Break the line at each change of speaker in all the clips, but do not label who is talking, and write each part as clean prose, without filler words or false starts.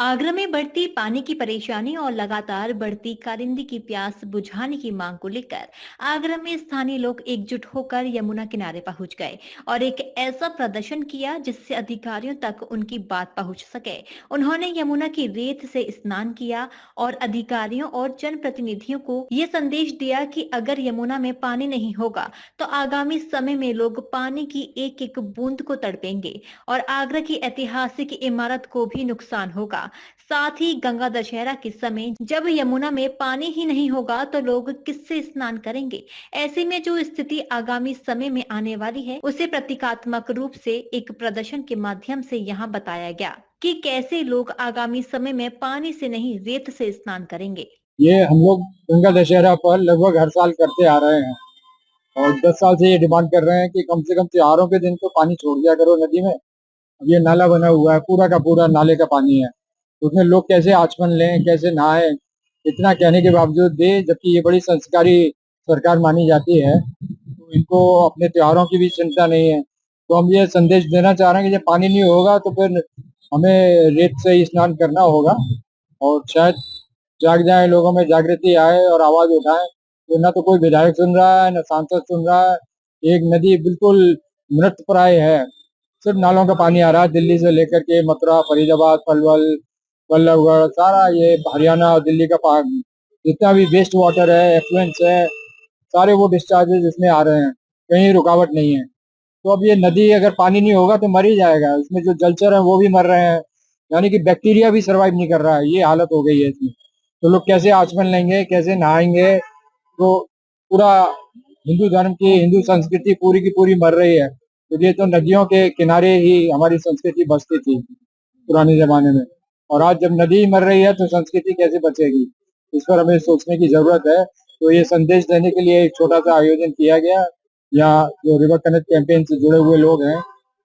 आगरा में बढ़ती पानी की परेशानी और लगातार बढ़ती कालिंदी की प्यास बुझाने की मांग को लेकर आगरा में स्थानीय लोग एकजुट होकर यमुना किनारे पहुंच गए और एक ऐसा प्रदर्शन किया जिससे अधिकारियों तक उनकी बात पहुंच सके। उन्होंने यमुना की रेत से स्नान किया और अधिकारियों और जनप्रतिनिधियों को ये संदेश दिया कि अगर यमुना में पानी नहीं होगा तो आगामी समय में लोग पानी की एक एक बूंद को तड़पेंगे और आगरा की ऐतिहासिक इमारत को भी नुकसान होगा। साथ ही गंगा दशहरा के समय जब यमुना में पानी ही नहीं होगा तो लोग किससे स्नान करेंगे। ऐसे में जो स्थिति आगामी समय में आने वाली है उसे प्रतीकात्मक रूप से एक प्रदर्शन के माध्यम से यहाँ बताया गया कि कैसे लोग आगामी समय में पानी से नहीं रेत से स्नान करेंगे।
ये हम लोग गंगा दशहरा पर लगभग हर साल करते आ रहे हैं और 10 साल से ये डिमांड कर रहे हैं कि कम से कम त्योहारों के दिन तो पानी छोड़ दिया करो नदी में। अब ये नाला बना हुआ है, पूरा का पूरा नाले का पानी है, उसमें लोग कैसे आचमन लें, कैसे नहाएं, इतना कहने के बावजूद भी, जबकि ये बड़ी संस्कारी सरकार मानी जाती है, तो इनको अपने त्योहारों की भी चिंता नहीं है। तो हम ये संदेश देना चाह रहे हैं कि जब पानी नहीं होगा तो फिर हमें रेत से ही स्नान करना होगा और शायद जाग जाए, लोगों में जागृति आए और आवाज उठाएं। तो ना तो कोई विधायक सुन रहा है, ना सांसद सुन रहा है। एक नदी बिल्कुल मृत प्राय है, सिर्फ नालों का पानी आ रहा है दिल्ली से लेकर के मथुरा, फरीदाबाद, पलवल, बल्लभगढ़, सारा ये हरियाणा और दिल्ली का पानी, जितना भी वेस्ट वाटर है, एफ्लुएंस है, सारे वो डिस्चार्जेस इसमें आ रहे हैं, कहीं रुकावट नहीं है। तो अब ये नदी अगर पानी नहीं होगा तो मर ही जाएगा, इसमें जो जलचर है वो भी मर रहे हैं, यानी कि बैक्टीरिया भी सरवाइव नहीं कर रहा है, ये हालत हो गई है इसमें। तो लोग कैसे आचमन लेंगे, कैसे नहाएंगे? तो पूरा हिंदू धर्म की, हिंदू संस्कृति पूरी की पूरी मर रही है। तो ये तो नदियों के किनारे ही हमारी संस्कृति बसती थी पुराने जमाने में, और आज जब नदी मर रही है तो संस्कृति कैसे बचेगी? इस पर हमें सोचने की जरूरत है। तो ये संदेश देने के लिए एक छोटा सा आयोजन किया गया। यहाँ जो रिवर कनेक्ट कैंपेन से जुड़े हुए लोग हैं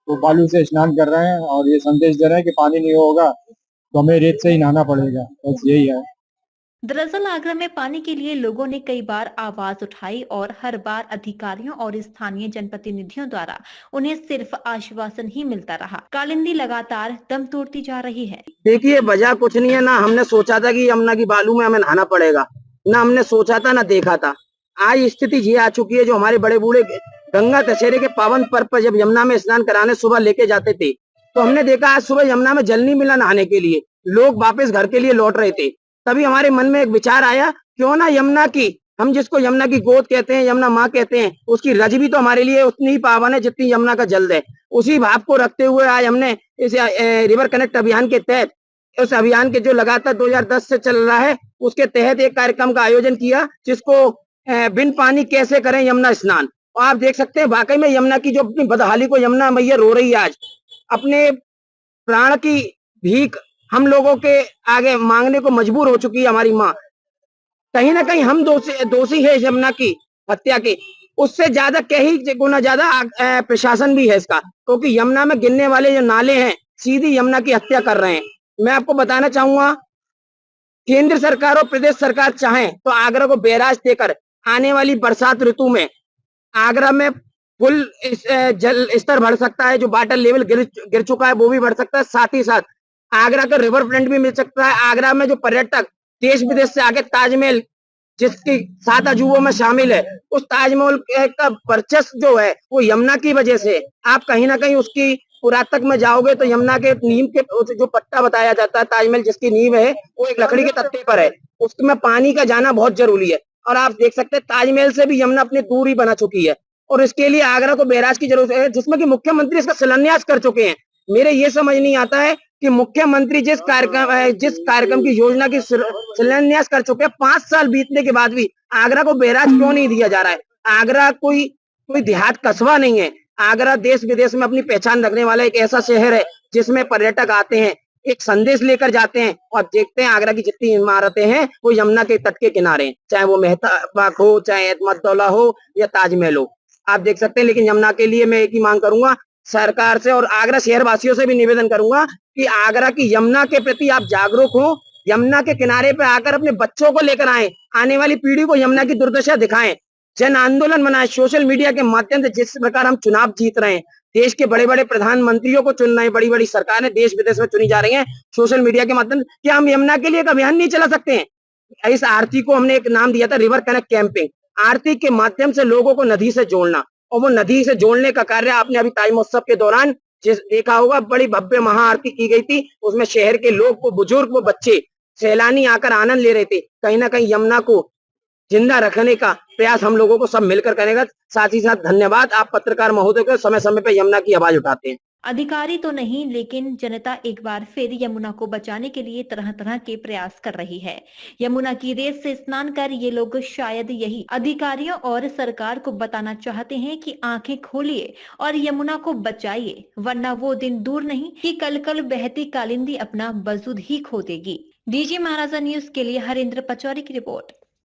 वो बालू से स्नान कर रहे हैं और ये संदेश दे रहे हैं कि पानी नहीं होगा तो हमें रेत से ही नहाना पड़ेगा, बस यही है।
दरअसल आगरा में पानी के लिए लोगों ने कई बार आवाज उठाई और हर बार अधिकारियों और स्थानीय जनप्रतिनिधियों द्वारा उन्हें सिर्फ आश्वासन ही मिलता रहा। कालिंदी लगातार दम तोड़ती जा रही है।
देखिए, वजह कुछ नहीं है। ना हमने सोचा था कि यमुना की बालू में हमें नहाना पड़ेगा, ना हमने सोचा था, ना देखा था। आज स्थिति ये आ चुकी है, जो हमारे बड़े बूढ़े गंगा दशहरे के पावन पर्व पर जब यमुना में स्नान कराने सुबह लेके जाते थे, तो हमने देखा आज सुबह यमुना में जल नहीं मिला नहाने के लिए, लोग वापस घर के लिए लौट रहे थे। तभी हमारे मन में एक विचार आया, क्यों ना यमुना की, हम जिसको यमुना की गोद कहते हैं, यमुना माँ कहते हैं, उसकी रज भी तो हमारे लिए उतनी ही पावन है जितनी यमुना का जल है। उसी भाव को रखते हुए आज हमने इस रिवर कनेक्ट अभियान के तहत, उस अभियान के जो लगातार 2010 से चल रहा है, उसके तहत एक कार्यक्रम का आयोजन किया, जिसको बिन पानी कैसे करें यमुना स्नान। और आप देख सकते हैं वाकई में यमुना की जो अपनी बदहाली को यमुना मैया रो रही है आज, अपने प्राण की भीख हम लोगों के आगे मांगने को मजबूर हो चुकी है हमारी माँ। कहीं ना कहीं हम दोषी है यमुना की हत्या के, उससे ज्यादा कई गुना ज्यादा प्रशासन भी है इसका, क्योंकि यमुना में गिरने वाले जो नाले हैं सीधी यमुना की हत्या कर रहे हैं। मैं आपको बताना चाहूंगा, केंद्र सरकार और प्रदेश सरकार चाहें तो आगरा को बैराज देकर आने वाली बरसात ऋतु में आगरा में फुल जल स्तर बढ़ सकता है, जो वाटर लेवल गिर चुका है वो भी बढ़ सकता है। साथ ही साथ आगरा का रिवर फ्रंट भी मिल सकता है। आगरा में जो पर्यटक देश विदेश से आके ताजमहल, जिसकी 7 अजूबों में शामिल है, उस ताजमहल का वर्चस्व जो है वो यमुना की वजह से। आप कहीं ना कहीं उसकी पुरातत्व में जाओगे तो यमुना के नीम के जो पट्टा बताया जाता है, ताजमहल जिसकी नींव है वो एक लकड़ी के तख्ते पर है, उसमें पानी का जाना बहुत जरूरी है। और आप देख सकते हैं ताजमहल से भी यमुना अपनी दूरी बना चुकी है, और इसके लिए आगरा को बैराज की जरूरत है, जिसमें कि मुख्यमंत्री इसका शिलान्यास कर चुके हैं। मेरे ये समझ नहीं आता है कि मुख्यमंत्री जिस कार्यक्रम की योजना की शिलान्यास कर चुके हैं, 5 साल बीतने के बाद भी आगरा को बैराज क्यों नहीं दिया जा रहा है। आगरा कोई कोई देहात कस्बा नहीं है। आगरा देश विदेश में अपनी पहचान रखने वाला एक ऐसा शहर है जिसमें पर्यटक आते हैं, एक संदेश लेकर जाते हैं, और देखते हैं आगरा की जितनी इमारतें हैं वो यमुना के तट के किनारे हैं, चाहे वो मेहता बाग हो, चाहे एतमद्दौला हो या ताजमहल हो, आप देख सकते हैं। लेकिन यमुना के लिए मैं एक ही मांग करूंगा सरकार से और आगरा शहर वासियों से भी निवेदन करूंगा कि आगरा की यमुना के प्रति आप जागरूक हो, यमुना के किनारे पे आकर अपने बच्चों को लेकर आए, आने वाली पीढ़ी को यमुना की दुर्दशा दिखाएं। जन आंदोलन बनाए, सोशल मीडिया के माध्यम से जिस प्रकार हम चुनाव जीत रहे हैं, देश के बड़े-बड़े प्रधानमंत्रियों को चुन रहे हैं, बड़ी-बड़ी सरकारें देश विदेश में चुनी जा रही हैं सोशल मीडिया के माध्यम से, क्या हम यमुना के लिए एक अभियान नहीं चला सकते हैं? इस आरती को हमने एक नाम दिया था रिवर कनेक्ट कैंपिंग। आरती के माध्यम से लोगों को नदी से जोड़ना, और वो नदी से जोड़ने का कार्य आपने अभी ताई महोत्सव के दौरान जिस देखा होगा, बड़ी भव्य महाआरती की गई थी। उसमें शहर के लोग को, बुजुर्ग को, बच्चे, सैलानी आकर आनंद ले रहे थे। कहीं ना कहीं यमुना को जिंदा रखने का प्रयास हम लोगों को सब मिलकर करेगा। साथ ही साथ धन्यवाद आप पत्रकार महोदय को, समय समय पर यमुना की आवाज उठाते हैं।
अधिकारी तो नहीं, लेकिन जनता एक बार फिर यमुना को बचाने के लिए तरह तरह के प्रयास कर रही है। यमुना की रेत से स्नान कर ये लोग शायद यही अधिकारियों और सरकार को बताना चाहते हैं कि आंखें खोलिए और यमुना को बचाइए, वरना वो दिन दूर नहीं कि कल कल बहती कालिंदी अपना वजूद ही खो देगी। डीजी महाराजा न्यूज के लिए हरेंद्र पचौरी की रिपोर्ट।